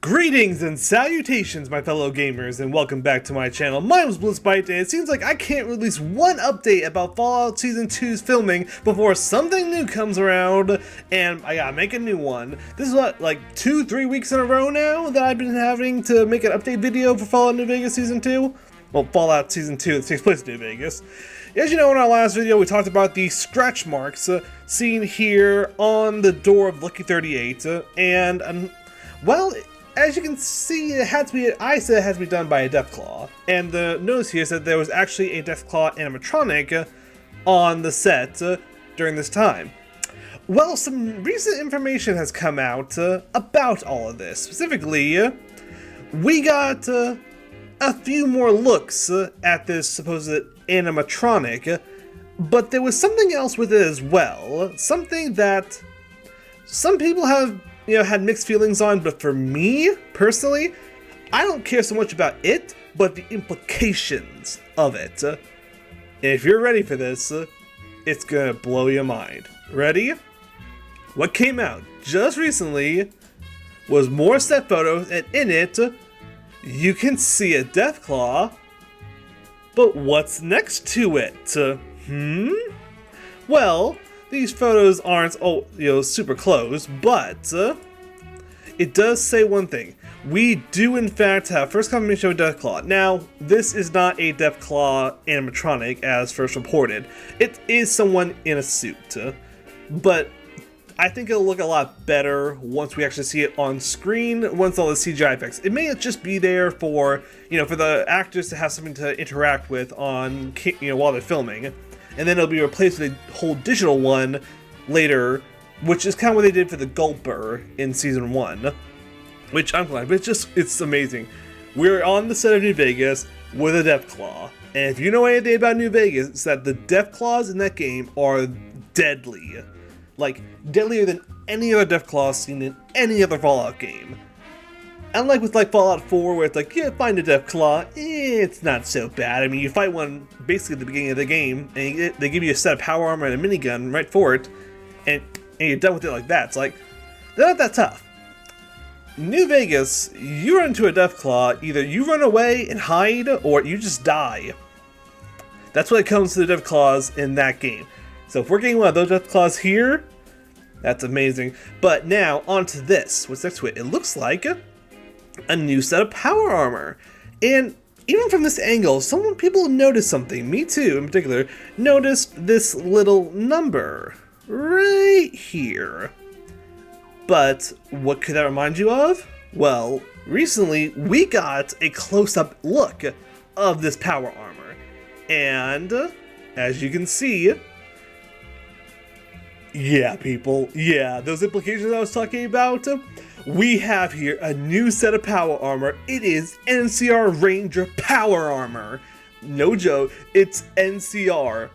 Greetings and salutations, my fellow gamers, and welcome back to my channel. My name is Blitzbite, and it seems like I can't release one update about Fallout Season 2's filming before something new comes around, and I gotta make a new one. This is what, like 2-3 weeks in a row now that I've been having to make an update video for Fallout New Vegas Season 2? Well, Fallout Season 2 that takes place in New Vegas. As you know, in our last video, we talked about the scratch marks seen here on the door of Lucky 38, well, as you can see, I said it had to be done by a Deathclaw, and the notice here said there was actually a Deathclaw animatronic on the set during this time. Well, some recent information has come out about all of this. Specifically, we got a few more looks at this supposed animatronic, but there was something else with it as well. Something that some people have had mixed feelings on, but for me, personally, I don't care so much about it, but the implications of it. And if you're ready for this, it's gonna blow your mind. Ready? What came out just recently was more set photos, and in it, you can see a Deathclaw, but what's next to it? Well, these photos aren't, super close, but it does say one thing. We do, in fact, have first confirmation of a Deathclaw. Now, this is not a Deathclaw animatronic, as first reported. It is someone in a suit, but I think it'll look a lot better once we actually see it on screen, once all the CGI effects. It may just be there for, for the actors to have something to interact with on, while they're filming. And then it'll be replaced with a whole digital one later, which is kind of what they did for the Gulper in Season 1. Which I'm glad, but it's amazing. We're on the set of New Vegas with a Deathclaw. And if you know anything about New Vegas, it's that the Deathclaws in that game are deadly. Like, deadlier than any other Deathclaw seen in any other Fallout game. Unlike with Fallout 4, where it's like, yeah, find a Deathclaw, it's not so bad. I mean, you fight one basically at the beginning of the game, and they give you a set of power armor and a minigun right for it, and you're done with it like that. It's like, they're not that tough. New Vegas, you run into a Deathclaw, either you run away and hide, or you just die. That's what it comes to the Deathclaws in that game. So if we're getting one of those Deathclaws here, that's amazing. But now, onto this. What's next to it? It looks like a new set of power armor. And even from this angle, people noticed something, me too in particular, noticed this little number right here. But what could that remind you of? Well, recently we got a close-up look of this power armor. And as you can see, yeah, people, yeah, those implications I was talking about, we have here a new set of power armor. It is NCR Ranger power armor. No joke, it's NCR.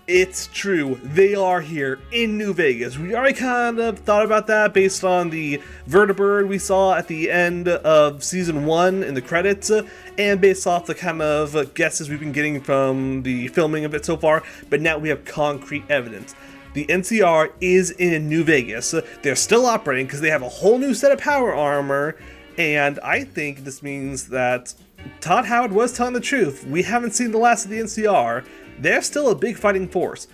It's true, they are here in New Vegas. We already kind of thought about that based on the vertibird we saw at the end of Season 1 in the credits, and based off the kind of guesses we've been getting from the filming of it so far, but now we have concrete evidence. The NCR is in New Vegas. They're still operating because they have a whole new set of power armor, and I think this means that Todd Howard was telling the truth. We haven't seen the last of the NCR. They're still a big fighting force.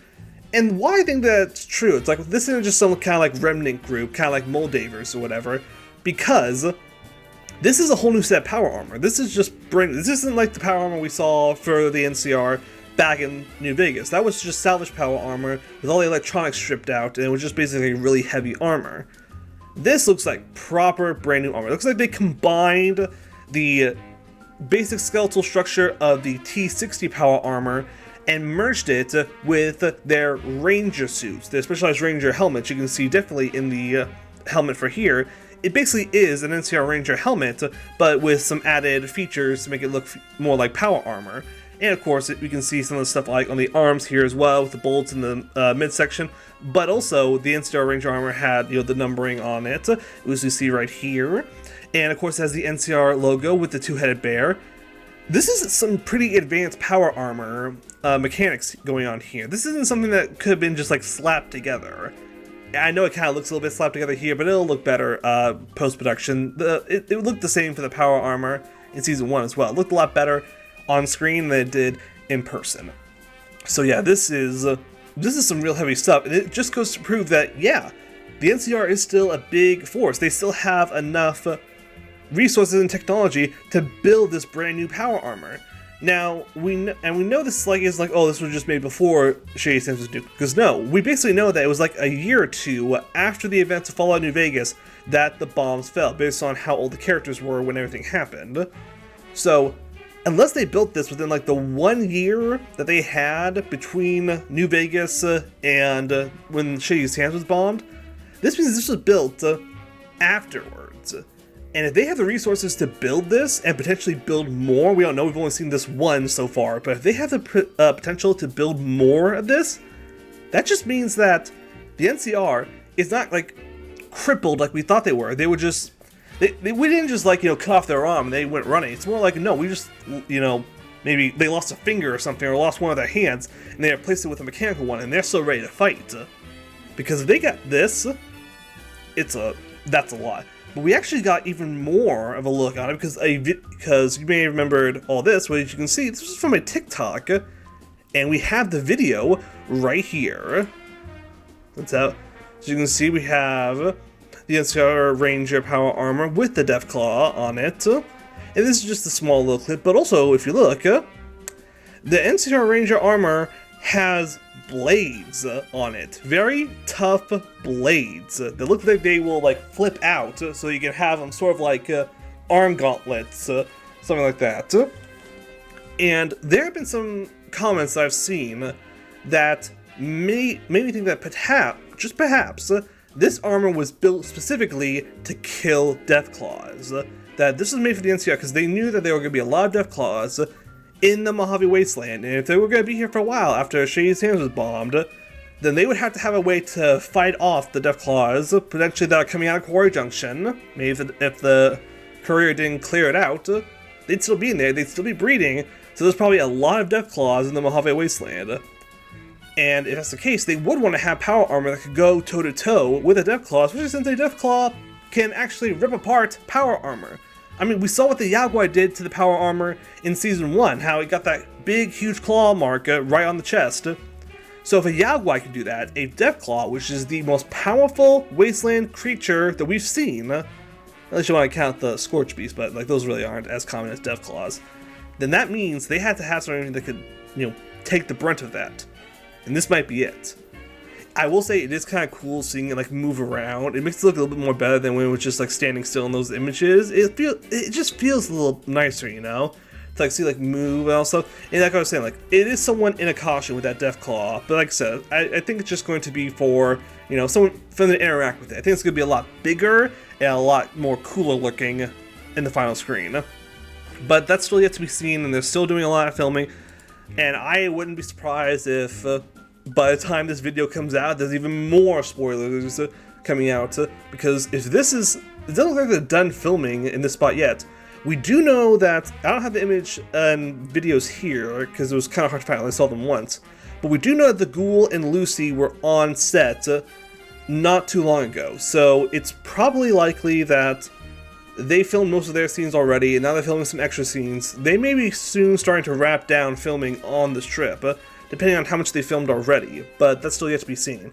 And why I think that's true, it's like this isn't just some kind of like remnant group, kind of like Moldavers or whatever, because this is a whole new set of power armor. This is just this isn't like the power armor we saw for the NCR back in New Vegas. That was just salvage power armor with all the electronics stripped out, and it was just basically really heavy armor. This looks like proper brand new armor. It looks like they combined the basic skeletal structure of the T-60 power armor and merged it with their Ranger suits, their specialized Ranger helmets. You can see definitely in the helmet for here. It basically is an NCR Ranger helmet, but with some added features to make it look more like power armor. And of course, we can see some of the stuff like on the arms here as well, with the bolts in the midsection. But also, the NCR Ranger armor had the numbering on it, as you see right here. And of course, it has the NCR logo with the two-headed bear. This is some pretty advanced power armor mechanics going on here. This isn't something that could have been just like slapped together. I know it kind of looks a little bit slapped together here, but it'll look better post-production. It looked the same for the power armor in Season 1 as well. It looked a lot better on screen than it did in person. So yeah, this is some real heavy stuff, and it just goes to prove that, yeah, the NCR is still a big force. They still have enough resources and technology to build this brand new power armor. Now, we know this is like, oh, this was just made before Shady Sands was nuked. Because no, we basically know that it was like a year or two after the events of Fallout New Vegas that the bombs fell, based on how old the characters were when everything happened. So, unless they built this within like the 1 year that they had between New Vegas and when Shady Sands was bombed, this means this was built afterwards. And if they have the resources to build this and potentially build more, we don't know, we've only seen this one so far, but if they have the potential to build more of this, that just means that the NCR is not like crippled like we thought they were. They were just, we didn't just like, cut off their arm and they went running. It's more like, no, we just, maybe they lost a finger or something, or lost one of their hands, and they replaced it with a mechanical one, and they're still ready to fight. Because if they got this, that's a lot. But we actually got even more of a look on it because you may have remembered all this, but as you can see, this was from a TikTok, and we have the video right here. That's out. As you can see, we have the NCR Ranger Power Armor with the Deathclaw on it. And this is just a small little clip, but also, if you look, the NCR Ranger Armor has blades on it. Very tough blades. They look like they will like flip out, so you can have them sort of like arm gauntlets, something like that. And there have been some comments I've seen that made me think that perhaps, this armor was built specifically to kill Deathclaws. That this was made for the NCR because they knew that there were going to be a lot of Deathclaws in the Mojave Wasteland, and if they were going to be here for a while after Shady Sands was bombed, then they would have to have a way to fight off the Deathclaws, potentially that are coming out of Quarry Junction. Maybe if the courier didn't clear it out, they'd still be in there, they'd still be breeding, so there's probably a lot of Deathclaws in the Mojave Wasteland. And if that's the case, they would want to have power armor that could go toe-to-toe with a Deathclaw, especially since a Deathclaw can actually rip apart power armor. I mean, we saw what the Jaguar did to the power armor in Season 1, how it got that big, huge claw mark right on the chest. So if a Jaguar can do that, a Deathclaw, which is the most powerful wasteland creature that we've seen, unless you want to count the Scorch Beast, but like those really aren't as common as Deathclaws, then that means they had to have something that could, take the brunt of that. And this might be it. I will say it is kind of cool seeing it like move around. It makes it look a little bit more better than when it was just like standing still in those images. It just feels a little nicer, to like see like move and all stuff. And like I was saying, like it is someone in a costume with that Deathclaw. But like I said, I think it's just going to be for someone for them to interact with it. I think it's going to be a lot bigger and a lot more cooler looking in the final screen. But that's still yet to be seen, and they're still doing a lot of filming. And I wouldn't be surprised if by the time this video comes out, there's even more spoilers coming out, because if this is, it doesn't look like they're done filming in this spot yet. We do know that, I don't have the image and videos here, because it was kind of hard to find, I only saw them once, but we do know that the Ghoul and Lucy were on set not too long ago, so it's probably likely that they filmed most of their scenes already, and now they're filming some extra scenes. They may be soon starting to wrap down filming on this trip, depending on how much they filmed already, but that's still yet to be seen.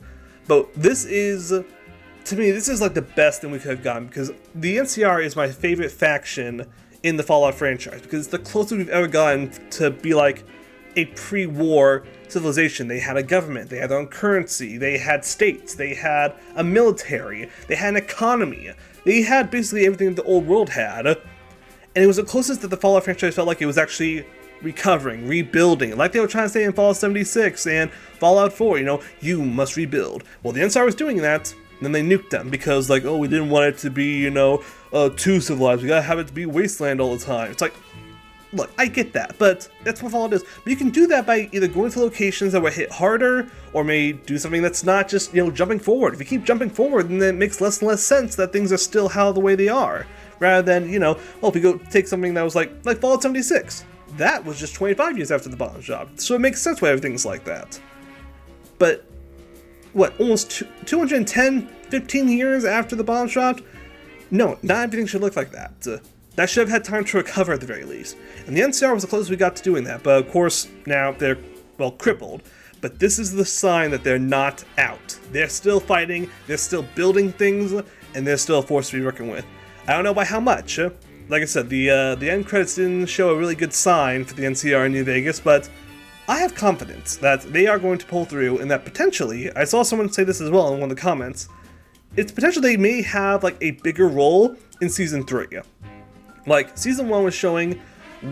But this is, to me, this is like the best thing we could have gotten, because the NCR is my favorite faction in the Fallout franchise, because it's the closest we've ever gotten to be like a pre-war civilization. They had a government, they had their own currency, they had states, they had a military, they had an economy, they had basically everything that the old world had, and it was the closest that the Fallout franchise felt like it was actually recovering, rebuilding, like they were trying to say in Fallout 76 and Fallout 4, you must rebuild. Well, the NCR was doing that, and then they nuked them because, like, oh, we didn't want it to be, too civilized, we gotta have it to be wasteland all the time. It's like, look, I get that, but that's what Fallout is. But you can do that by either going to locations that were hit harder, or maybe do something that's not just, jumping forward. If you keep jumping forward, then it makes less and less sense that things are still how the way they are. Rather than, well, if we go take something that was like Fallout 76. That was just 25 years after the bomb job, so it makes sense why everything's like that. But what, almost 210, 15 years after the bomb dropped? No, not everything should look like that. That should have had time to recover at the very least. And the NCR was the closest we got to doing that, but of course now they're, well, crippled. But this is the sign that they're not out. They're still fighting, they're still building things, and they're still a force to be reckoned with. I don't know by how much. Like I said, the end credits didn't show a really good sign for the NCR in New Vegas, but I have confidence that they are going to pull through, and that potentially, I saw someone say this as well in one of the comments, it's potential they may have like a bigger role in Season 3. Like, Season 1 was showing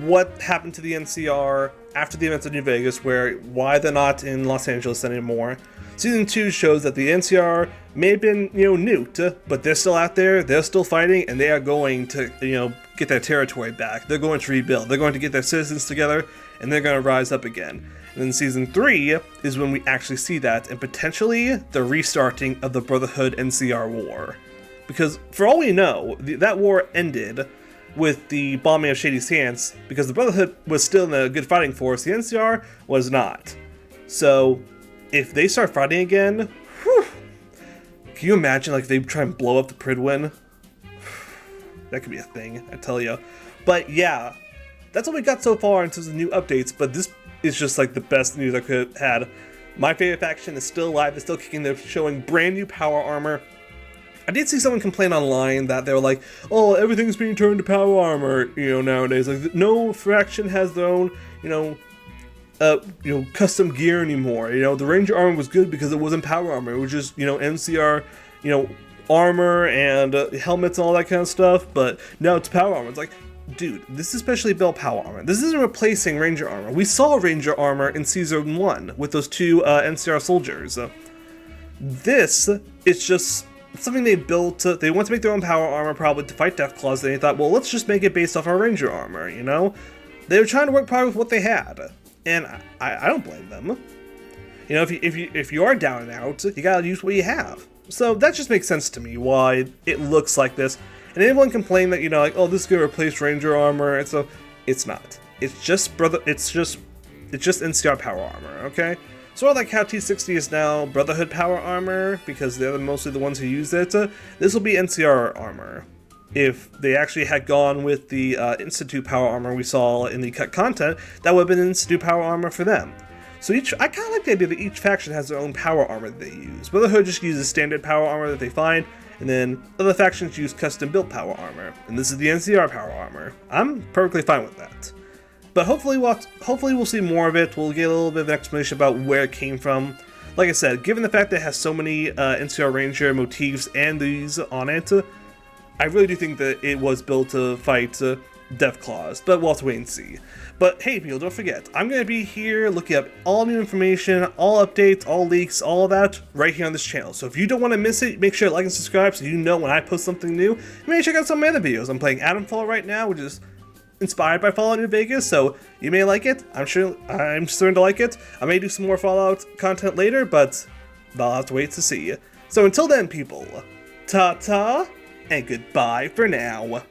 what happened to the NCR after the events of New Vegas, why they're not in Los Angeles anymore. Season 2 shows that the NCR may have been, nuked, but they're still out there, they're still fighting, and they are going to, get their territory back. They're going to rebuild. They're going to get their citizens together, and they're going to rise up again. And then Season 3 is when we actually see that, and potentially the restarting of the Brotherhood NCR war. Because, for all we know, that war ended with the bombing of Shady Sands, because the Brotherhood was still in a good fighting force, the NCR was not. So, if they start fighting again, whew, can you imagine like they try and blow up the Pridwin? That could be a thing, I tell you. But yeah, that's all we got so far in terms of new updates, but this is just like the best news I could have had. My favorite faction is still alive, it's still kicking, they're showing brand new power armor. I did see someone complain online that they were like, oh, everything's being turned to power armor, nowadays. Like, no faction has their own, custom gear anymore. The Ranger armor was good because it wasn't power armor. It was just, NCR, armor and helmets and all that kind of stuff. But now it's power armor. It's like, dude, this is specially built power armor. This isn't replacing Ranger armor. We saw Ranger armor in Season 1 with those two NCR soldiers. This is just something they built. They want to make their own power armor probably to fight Deathclaws. They thought, well, let's just make it based off our Ranger armor, They were trying to work probably with what they had. And I don't blame them. If you are down and out, you gotta use what you have. So that just makes sense to me why it looks like this. And anyone complain that oh, this is gonna replace Ranger armor, and so it's not. It's just NCR power armor, okay? Sort of like how T60 is now Brotherhood power armor because they're mostly the ones who use it. This will be NCR armor. If they actually had gone with the Institute power armor we saw in the cut content, that would have been Institute power armor for them. So I kind of like the idea that each faction has their own power armor that they use. Brotherhood just uses standard power armor that they find, and then other factions use custom built power armor. And this is the NCR power armor. I'm perfectly fine with that. But hopefully we'll see more of it. We'll get a little bit of an explanation about where it came from. Like I said, given the fact that it has so many NCR Ranger motifs and these on it, I really do think that it was built to fight Deathclaws, but we'll have to wait and see. But hey people, don't forget, I'm going to be here looking up all new information, all updates, all leaks, all of that, right here on this channel. So if you don't want to miss it, make sure to like and subscribe so you know when I post something new. And maybe check out some of my other videos. I'm playing Atomfall right now, which is inspired by Fallout New Vegas, so you may like it. I'm starting to like it. I may do some more Fallout content later, but I'll have to wait to see. So until then people, ta-ta, and goodbye for now.